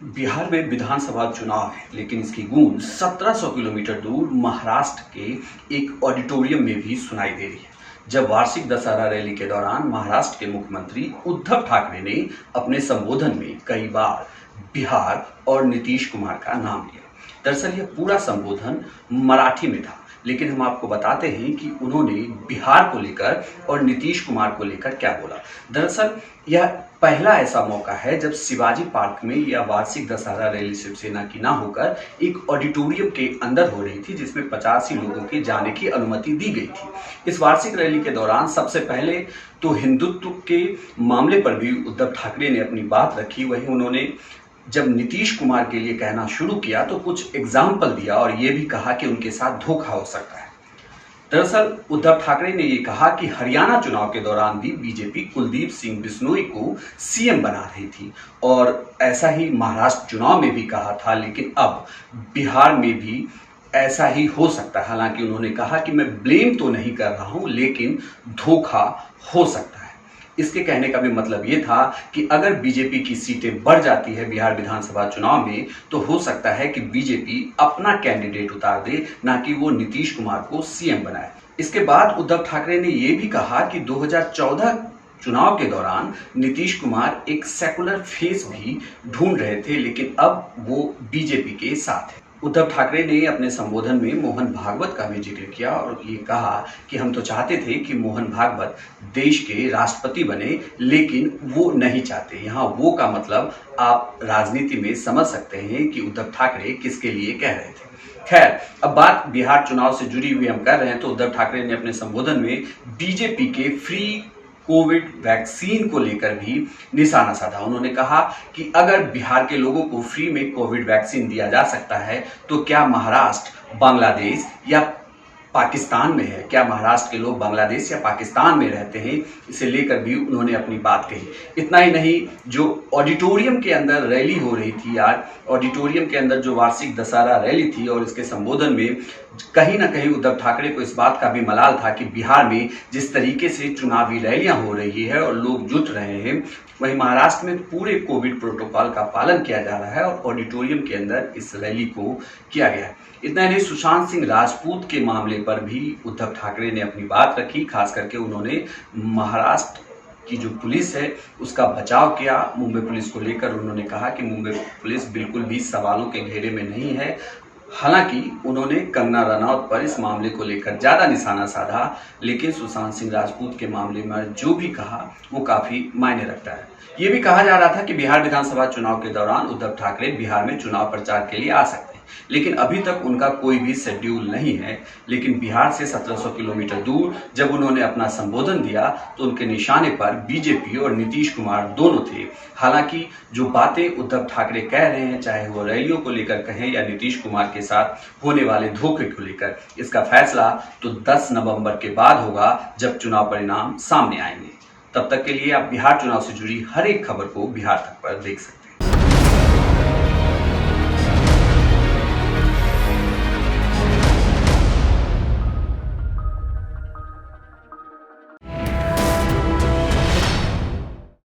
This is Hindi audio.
बिहार में विधानसभा चुनाव है, लेकिन इसकी गूंज 1700 किलोमीटर दूर महाराष्ट्र के एक ऑडिटोरियम में भी सुनाई दे रही है। जब वार्षिक दशहरा रैली के दौरान महाराष्ट्र के मुख्यमंत्री उद्धव ठाकरे ने अपने संबोधन में कई बार बिहार और नीतीश कुमार का नाम लिया। दरअसल यह पूरा संबोधन मराठी में था, लेकिन हम आपको बताते हैं कि उन्होंने बिहार को लेकर और नीतीश कुमार को लेकर क्या बोला। दरअसल यह पहला ऐसा मौका है जब शिवाजी पार्क में यह वार्षिक दशहरा रैली शिवसेना की ना होकर एक ऑडिटोरियम के अंदर हो रही थी, जिसमें 50 ही लोगों के जाने की अनुमति दी गई थी। इस वार्षिक रैली के दौरान सबसे पहले तो हिंदुत्व के मामले पर भी उद्धव ठाकरे ने अपनी बात रखी। वहीं उन्होंने जब नीतीश कुमार के लिए कहना शुरू किया तो कुछ एग्जाम्पल दिया और ये भी कहा कि उनके साथ धोखा हो सकता है। दरअसल उद्धव ठाकरे ने ये कहा कि हरियाणा चुनाव के दौरान भी बीजेपी कुलदीप सिंह बिश्नोई को सीएम बना रही थी और ऐसा ही महाराष्ट्र चुनाव में भी कहा था, लेकिन अब बिहार में भी ऐसा ही हो सकता है। हालांकि उन्होंने कहा कि मैं ब्लेम तो नहीं कर रहा हूं, लेकिन धोखा हो सकता है। इसके कहने का भी मतलब ये था कि अगर बीजेपी की सीटें बढ़ जाती है बिहार विधानसभा चुनाव में, तो हो सकता है कि बीजेपी अपना कैंडिडेट उतार दे, ना कि वो नीतीश कुमार को सीएम बनाए। इसके बाद उद्धव ठाकरे ने यह भी कहा कि 2014 चुनाव के दौरान नीतीश कुमार एक सेकुलर फेस भी ढूंढ रहे थे, लेकिन अब वो बीजेपी के साथ है। उद्धव ठाकरे ने अपने संबोधन में मोहन भागवत का भी जिक्र किया और ये कहा कि हम तो चाहते थे कि मोहन भागवत देश के राष्ट्रपति बने, लेकिन वो नहीं चाहते। यहाँ वो का मतलब आप राजनीति में समझ सकते हैं कि उद्धव ठाकरे किसके लिए कह रहे थे। खैर, अब बात बिहार चुनाव से जुड़ी हुई हम कर रहे हैं तो उद्धव ठाकरे ने अपने संबोधन में बीजेपी के फ्री कोविड वैक्सीन को लेकर भी निशाना साधा। उन्होंने कहा कि अगर बिहार के लोगों को फ्री में कोविड वैक्सीन दिया जा सकता है तो क्या महाराष्ट्र, बांग्लादेश या पाकिस्तान में है? क्या महाराष्ट्र के लोग बांग्लादेश या पाकिस्तान में रहते हैं? इसे लेकर भी उन्होंने अपनी बात कही। इतना ही नहीं, जो ऑडिटोरियम के अंदर रैली हो रही थी आज, ऑडिटोरियम के अंदर जो वार्षिक दशहरा रैली थी, और इसके संबोधन में कहीं ना कहीं उद्धव ठाकरे को इस बात का भी मलाल था कि बिहार में जिस तरीके से चुनावी रैलियां हो रही है और लोग जुट रहे हैं, वहीं महाराष्ट्र में पूरे कोविड प्रोटोकॉल का पालन किया जा रहा है और ऑडिटोरियम के अंदर इस रैली को किया गया है। इतना नहीं, सुशांत सिंह राजपूत के मामले पर भी उद्धव ठाकरे ने अपनी बात रखी। खास करके उन्होंने महाराष्ट्र की जो पुलिस है उसका बचाव किया। मुंबई पुलिस को लेकर उन्होंने कहा कि मुंबई पुलिस बिल्कुल भी सवालों के घेरे में नहीं है। हालांकि उन्होंने कंगना रनौत पर इस मामले को लेकर ज्यादा निशाना साधा, लेकिन सुशांत सिंह राजपूत के मामले में जो भी कहा वो काफी मायने रखता है। ये भी कहा जा रहा था कि बिहार विधानसभा चुनाव के दौरान उद्धव ठाकरे बिहार में चुनाव प्रचार के लिए आ सकते हैं, लेकिन अभी तक उनका कोई भी शेड्यूल नहीं है। लेकिन बिहार से 1700 किलोमीटर दूर जब उन्होंने अपना संबोधन दिया तो उनके निशाने पर बीजेपी और नीतीश कुमार दोनों थे। हालांकि जो बातें उद्धव ठाकरे कह रहे हैं, चाहे वो रैलियों को लेकर कहें या नीतीश कुमार के साथ होने वाले धोखे को लेकर, इसका फैसला तो 10 नवंबर के बाद होगा, जब चुनाव परिणाम सामने आएंगे। तब तक के लिए आप बिहार चुनाव से जुड़ी हर एक खबर को बिहार तक पर देख सकते हैं।